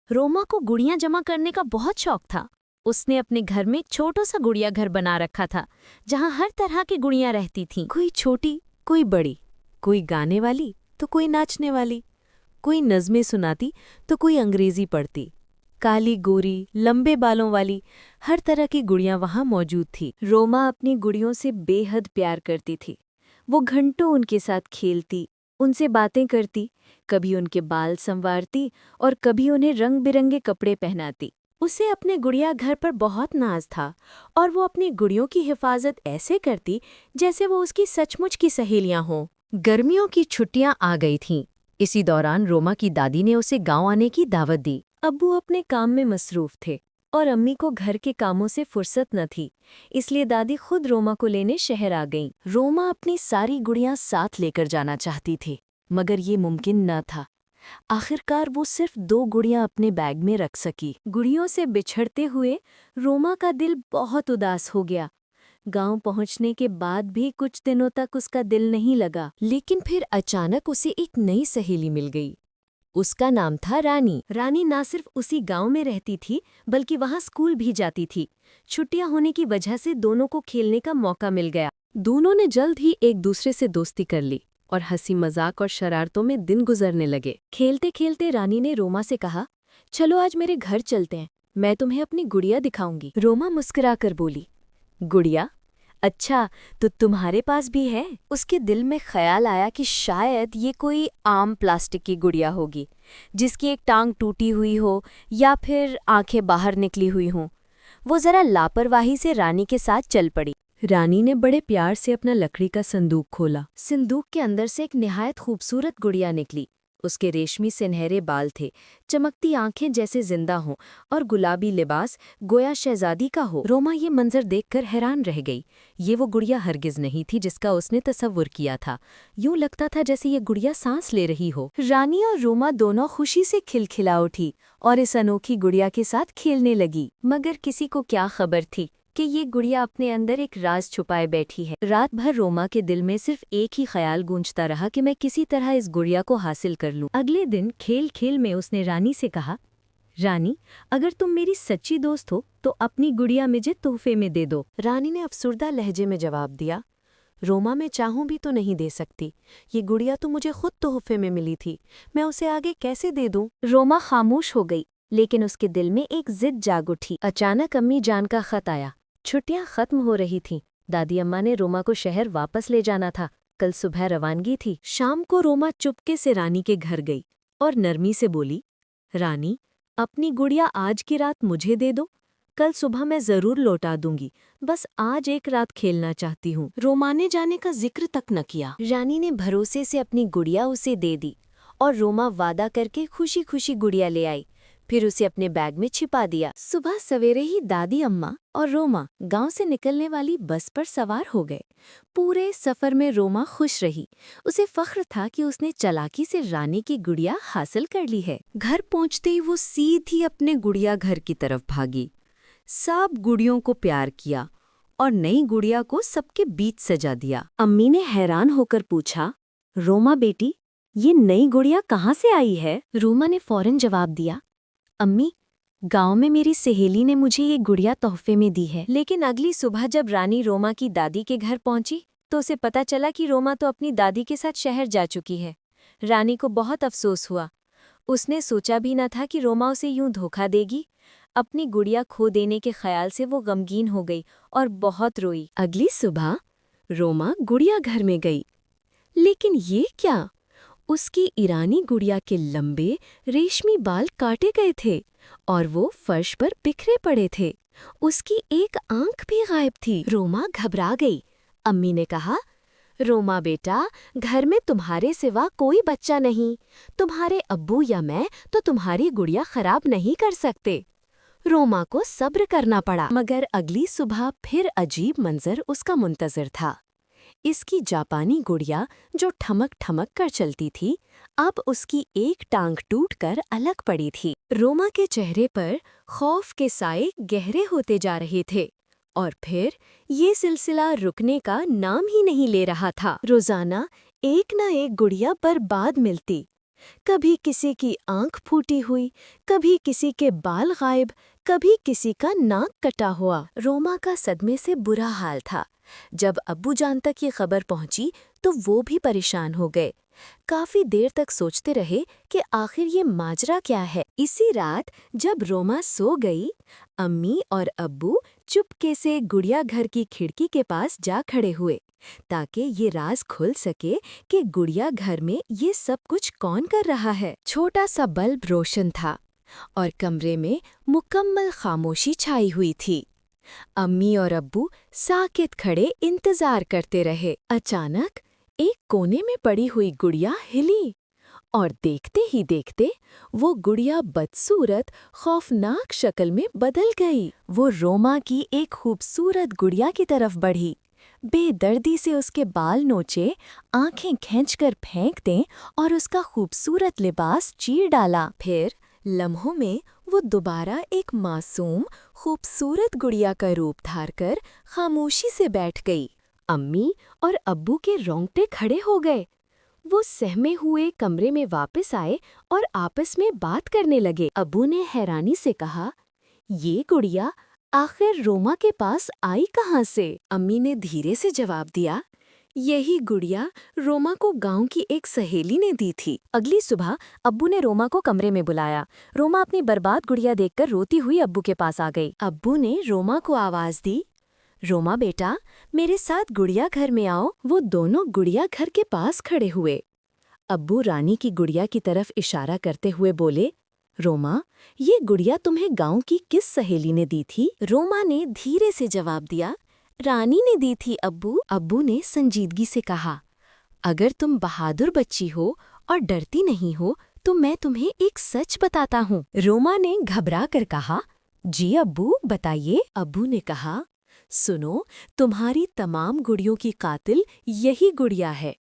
रोमा को गुड़ियां जमा करने का बहुत शौक था। उसने अपने घर में एक छोटा सा गुड़िया घर बना रखा था, जहां हर तरह की गुड़ियां रहती थीं। कोई छोटी, कोई बड़ी, कोई गाने वाली तो कोई नाचने वाली, कोई नज़में सुनाती तो कोई अंग्रेजी पढ़ती। काली गोरी, लंबे बालों वाली हर तरह की गुड़ियां वहां मौजूद थी। रोमा अपनी गुड़ियों से बेहद प्यार करती थी। वो घंटों उनके साथ खेलती, उनसे बातें करती, कभी उनके बाल संवारती और कभी उन्हें रंग बिरंगे कपड़े पहनाती। उसे अपने गुड़िया घर पर बहुत नाज था और वो अपनी गुड़ियों की हिफाजत ऐसे करती जैसे वो उसकी सचमुच की सहेलियां हों। गर्मियों की छुट्टियां आ गई थीं। इसी दौरान रोमा की दादी ने उसे गांव आने की दावत दी। अब्बू अपने काम में मसरूफ थे और अम्मी को घर के कामों से फुर्सत न थी, इसलिए दादी खुद रोमा को लेने शहर आ गईं। रोमा अपनी सारी गुड़ियां साथ लेकर जाना चाहती थी, मगर ये मुमकिन न था। आखिरकार वो सिर्फ 2 गुड़ियां अपने बैग में रख सकी। गुड़ियों से बिछड़ते हुए रोमा का दिल बहुत उदास हो गया। गांव पहुंचने के बाद भी कुछ दिनों तक उसका दिल नहीं लगा। लेकिन फिर अचानक उसे एक नई सहेली मिल गई। उसका नाम था रानी। रानी ना सिर्फ उसी गांव में रहती थी, बल्कि वहां स्कूल भी जाती थी। छुट्टियां होने की वजह से दोनों को खेलने का मौका मिल गया। दोनों ने जल्द ही एक दूसरे से दोस्ती कर ली और हंसी मजाक और शरारतों में दिन गुजरने लगे। खेलते खेलते रानी ने रोमा से कहा, चलो आज मेरे घर चलते हैं, मैं तुम्हें अपनी गुड़िया दिखाऊंगी। रोमा मुस्कुराकर बोली, गुड़िया? अच्छा, तो तुम्हारे पास भी है? उसके दिल में ख्याल आया कि शायद ये कोई आम प्लास्टिक की गुड़िया होगी, जिसकी एक टांग टूटी हुई हो या फिर आंखें बाहर निकली हुई हों। वो जरा लापरवाही से रानी के साथ चल पड़ी। रानी ने बड़े प्यार से अपना लकड़ी का संदूक खोला। संदूक के अंदर से एक निहायत खूबसूरत गुड़िया निकली। उसके रेशमी सुनहरे बाल थे, चमकती आंखें जैसे जिंदा हों और गुलाबी लिबास गोया शहजादी का हो। रोमा ये मंजर देखकर हैरान रह गई। ये वो गुड़िया हरगिज नहीं थी जिसका उसने तसव्वुर किया था। यूं लगता था जैसे ये गुड़िया सांस ले रही हो। रानी और रोमा दोनों खुशी से खिलखिला उठी और इस अनोखी गुड़िया के साथ खेलने लगी। मगर किसी को क्या खबर थी कि ये गुड़िया अपने अंदर एक राज छुपाए बैठी है। रात भर रोमा के दिल में सिर्फ एक ही ख्याल गूंजता रहा कि मैं किसी तरह इस गुड़िया को हासिल कर लूं। अगले दिन खेल खेल में उसने रानी से कहा, रानी, अगर तुम मेरी सच्ची दोस्त हो तो अपनी गुड़िया मुझे तोहफे में दे दो। रानी ने अफसुर्दा लहजे में जवाब दिया, रोमा, मैं चाहूं भी तो नहीं दे सकती। ये गुड़िया तो मुझे खुद तोहफे में मिली थी, मैं उसे आगे कैसे दे दूं? रोमा खामोश हो गई, लेकिन उसके दिल में एक जिद जाग उठी। अचानक अम्मी जान का खत आया। छुट्टियां खत्म हो रही थीं। दादी अम्मा ने रोमा को शहर वापस ले जाना था। कल सुबह रवानगी थी। शाम को रोमा चुपके से रानी के घर गई और नरमी से बोली, रानी, अपनी गुड़िया आज की रात मुझे दे दो। कल सुबह मैं जरूर लौटा दूंगी, बस आज एक रात खेलना चाहती हूँ। रोमा ने जाने का जिक्र तक न किया। रानी ने भरोसे से अपनी गुड़िया उसे दे दी और रोमा वादा करके खुशी खुशी गुड़िया ले आई, फिर उसे अपने बैग में छिपा दिया। सुबह सवेरे ही दादी अम्मा और रोमा गांव से निकलने वाली बस पर सवार हो गए। पूरे सफर में रोमा खुश रही। उसे फख्र था कि उसने चालाकी से रानी की गुड़िया हासिल कर ली है। घर पहुंचते ही वो सीधी अपने गुड़िया घर की तरफ भागी। सब गुड़ियों को प्यार किया और नई गुड़िया को सबके बीच सजा दिया। अम्मी ने हैरान होकर पूछा, रोमा बेटी, ये नई गुड़िया कहाँ से आई है? रोमा ने फौरन जवाब दिया, अम्मी, गांव में मेरी सहेली ने मुझे ये गुड़िया तोहफे में दी है। लेकिन अगली सुबह जब रानी रोमा की दादी के घर पहुंची तो उसे पता चला कि रोमा तो अपनी दादी के साथ शहर जा चुकी है। रानी को बहुत अफसोस हुआ। उसने सोचा भी न था कि रोमा उसे यूं धोखा देगी। अपनी गुड़िया खो देने के ख्याल से वो गमगीन हो गई और बहुत रोई। अगली सुबह रोमा गुड़िया घर में गई, लेकिन ये क्या? उसकी ईरानी गुड़िया के लंबे रेशमी बाल काटे गए थे और वो फर्श पर बिखरे पड़े थे। उसकी एक आंख भी गायब थी। रोमा घबरा गई। अम्मी ने कहा, रोमा बेटा, घर में तुम्हारे सिवा कोई बच्चा नहीं। तुम्हारे अब्बू या मैं तो तुम्हारी गुड़िया खराब नहीं कर सकते। रोमा को सब्र करना पड़ा, मगर अगली सुबह फिर अजीब मंजर उसका मुंतजर था। इसकी जापानी गुड़िया जो ठमक ठमक कर चलती थी, अब उसकी एक टांग टूटकर अलग पड़ी थी। रोमा के चेहरे पर खौफ के साए गहरे होते जा रहे थे और फिर ये सिलसिला रुकने का नाम ही नहीं ले रहा था। रोजाना एक न एक गुड़िया बर्बाद मिलती। कभी किसी की आंख फूटी हुई, कभी किसी के बाल गायब, कभी किसी का नाक कटा हुआ। रोमा का सदमे से बुरा हाल था। जब अब्बू जान तक ये खबर पहुंची तो वो भी परेशान हो गए। काफी देर तक सोचते रहे कि आखिर ये माजरा क्या है। इसी रात जब रोमा सो गई, अम्मी और अब्बू चुपके से गुड़िया घर की खिड़की के पास जा खड़े हुए ताकि ये राज खुल सके कि गुड़िया घर में ये सब कुछ कौन कर रहा है। छोटा सा बल्ब रोशन था और कमरे में मुकम्मल खामोशी छाई हुई थी। अम्मी और अब्बू साकित खड़े इंतजार करते रहे। अचानक एक कोने में पड़ी हुई गुड़िया हिली और देखते ही देखते वो गुड़िया बदसूरत खौफनाक शक्ल में बदल गई। वो रोमा की एक खूबसूरत गुड़िया की तरफ बढ़ी, बेदर्दी से उसके बाल नोचे, आंखें खींचकर फेंक दें और उसका खूबसूरत लिबास चीर डाला। फिर लम्हों में वो दोबारा एक मासूम खूबसूरत गुड़िया का रूप धारकर खामोशी से बैठ गई। अम्मी और अब्बू के रोंगटे खड़े हो गए। वो सहमे हुए कमरे में वापस आए और आपस में बात करने लगे। अब्बू ने हैरानी से कहा, ये गुड़िया आखिर रोमा के पास आई कहाँ से? अम्मी ने धीरे से जवाब दिया, यही गुड़िया रोमा को गांव की एक सहेली ने दी थी। अगली सुबह अब्बू ने रोमा को कमरे में बुलाया। रोमा अपनी बर्बाद गुड़िया देखकर रोती हुई अब्बू के पास आ गई। अब्बू ने रोमा को आवाज दी, रोमा बेटा, मेरे साथ गुड़िया घर में आओ। वो दोनों गुड़िया घर के पास खड़े हुए। अब्बू रानी की गुड़िया की तरफ इशारा करते हुए बोले, रोमा, ये गुड़िया तुम्हें गांव की किस सहेली ने दी थी? रोमा ने धीरे से जवाब दिया, रानी ने दी थी अब्बू। अब्बू ने संजीदगी से कहा, अगर तुम बहादुर बच्ची हो और डरती नहीं हो तो मैं तुम्हें एक सच बताता हूँ। रोमा ने घबरा कर कहा, जी अब्बू बताइए। अब्बू ने कहा, सुनो, तुम्हारी तमाम गुड़ियों की कातिल यही गुड़िया है।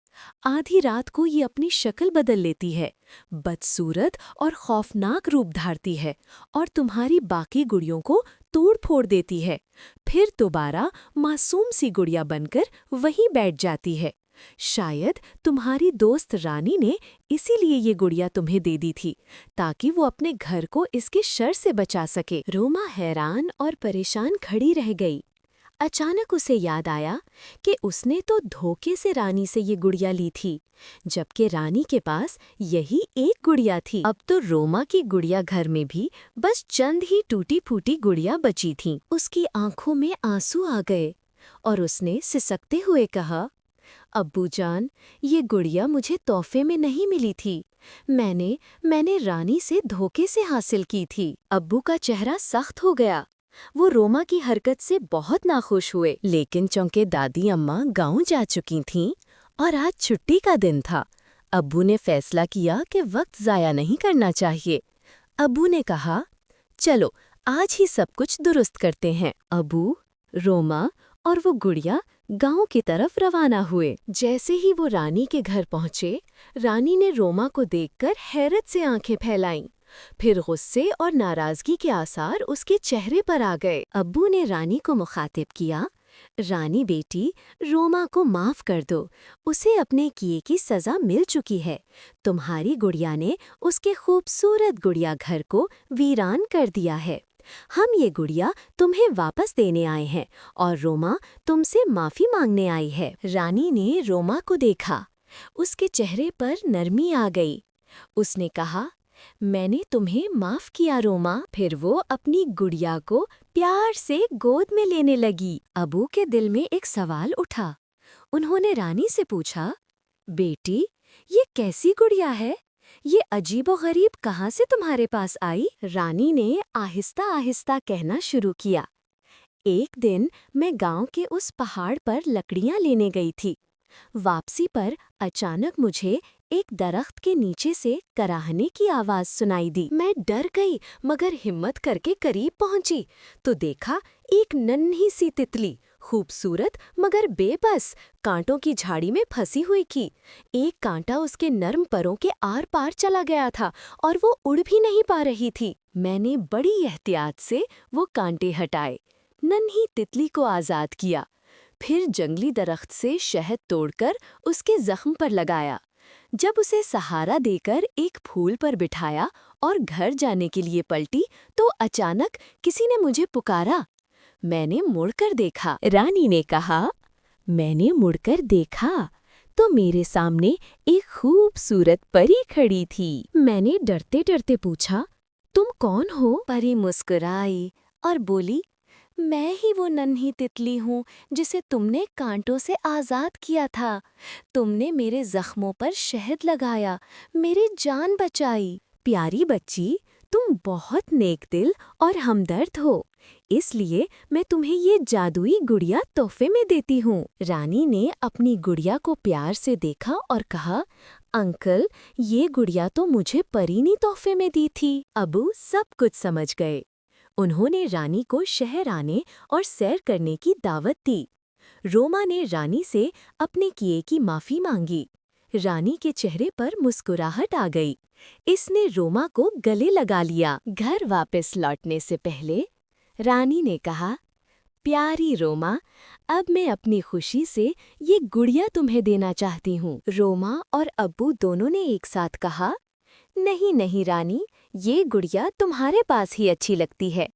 आधी रात को ये अपनी शक्ल बदल लेती है, बदसूरत और खौफनाक रूप धारती है और तुम्हारी बाकी गुड़ियों को तोड़ फोड़ देती है। फिर दोबारा मासूम सी गुड़िया बनकर वहीं बैठ जाती है। शायद तुम्हारी दोस्त रानी ने इसीलिए ये गुड़िया तुम्हें दे दी थी ताकि वो अपने घर को इसके शर से बचा सके। रोमा हैरान और परेशान खड़ी रह गई। अचानक उसे याद आया कि उसने तो धोखे से रानी से ये गुड़िया ली थी, जबकि रानी के पास यही एक गुड़िया थी। अब तो रोमा की गुड़िया घर में भी बस चंद ही टूटी फूटी गुड़िया बची थीं। उसकी आंखों में आंसू आ गए और उसने सिसकते हुए कहा, अब्बू जान, ये गुड़िया मुझे तोहफे में नहीं मिली थी। मैंने रानी से धोखे से हासिल की थी। अब्बू का चेहरा सख्त हो गया। वो रोमा की हरकत से बहुत नाखुश हुए, लेकिन चूंकि दादी अम्मा गांव जा चुकी थीं और आज छुट्टी का दिन था, अब्बू ने फैसला किया कि वक्त ज़ाया नहीं करना चाहिए। अब्बू ने कहा, चलो आज ही सब कुछ दुरुस्त करते हैं। अब्बू, रोमा और वो गुड़िया गांव की तरफ रवाना हुए। जैसे ही वो रानी के घर पहुंचे, रानी ने रोमा को देखकर हैरत से आंखें फैलाईं। फिर गुस्से और नाराजगी के आसार उसके चेहरे पर आ गए। अब्बू ने रानी को मुखातिब किया, रानी बेटी, रोमा को माफ कर दो। उसे अपने किए की सजा मिल चुकी है। तुम्हारी गुड़िया ने उसके खूबसूरत गुड़िया घर को वीरान कर दिया है। हम ये गुड़िया तुम्हें वापस देने आए हैं और रोमा तुमसे माफी मांगने आई है। रानी ने रोमा को देखा। उसके चेहरे पर नरमी आ गई। उसने कहा, मैंने तुम्हें माफ किया रोमा। फिर वो अपनी गुड़िया को प्यार से गोद में लेने लगी। अबू के दिल में एक सवाल उठा। उन्होंने रानी से पूछा, बेटी, ये कैसी गुड़िया है? ये अजीबोगरीब कहाँ से तुम्हारे पास आई? रानी ने आहिस्ता आहिस्ता कहना शुरू किया, एक दिन मैं गांव के उस पहाड़ पर लकड़ियां लेने गई थी। वापसी पर अचानक मुझे एक दरख्त के नीचे से कराहने की आवाज सुनाई दी। मैं डर गई मगर हिम्मत करके करीब पहुंची तो देखा एक नन्ही सी तितली, खूबसूरत मगर बेबस, कांटों की झाड़ी में फंसी हुई थी। एक कांटा उसके नर्म परों के आर पार चला गया था और वो उड़ भी नहीं पा रही थी। मैंने बड़ी एहतियात से वो कांटे हटाए, नन्ही तितली को आज़ाद किया। फिर जंगली दरख्त से शहद तोड़कर उसके जख्म पर लगाया। जब उसे सहारा देकर एक फूल पर बिठाया और घर जाने के लिए पलटी तो अचानक किसी ने मुझे पुकारा। मैंने मुड़कर देखा। रानी ने कहा, मैंने मुड़कर देखा तो मेरे सामने एक खूबसूरत परी खड़ी थी। मैंने डरते डरते पूछा, तुम कौन हो? परी मुस्कुराई और बोली, मैं ही वो नन्ही तितली हूँ जिसे तुमने कांटों से आज़ाद किया था। तुमने मेरे जख्मों पर शहद लगाया, मेरी जान बचाई। प्यारी बच्ची, तुम बहुत नेक दिल और हमदर्द हो, इसलिए मैं तुम्हें ये जादुई गुड़िया तोहफे में देती हूँ। रानी ने अपनी गुड़िया को प्यार से देखा और कहा, अंकल, ये गुड़िया तो मुझे परी ने तोहफे में दी थी। अबू सब कुछ समझ गए। उन्होंने रानी को शहर आने और सैर करने की दावत दी। रोमा ने रानी से अपने किए की माफ़ी मांगी। रानी के चेहरे पर मुस्कुराहट आ गई। इसने रोमा को गले लगा लिया। घर वापस लौटने से पहले रानी ने कहा, प्यारी रोमा, अब मैं अपनी खुशी से ये गुड़िया तुम्हें देना चाहती हूँ। रोमा और अब्बू दोनों ने एक साथ कहा, नहीं नहीं रानी, ये गुड़िया तुम्हारे पास ही अच्छी लगती है।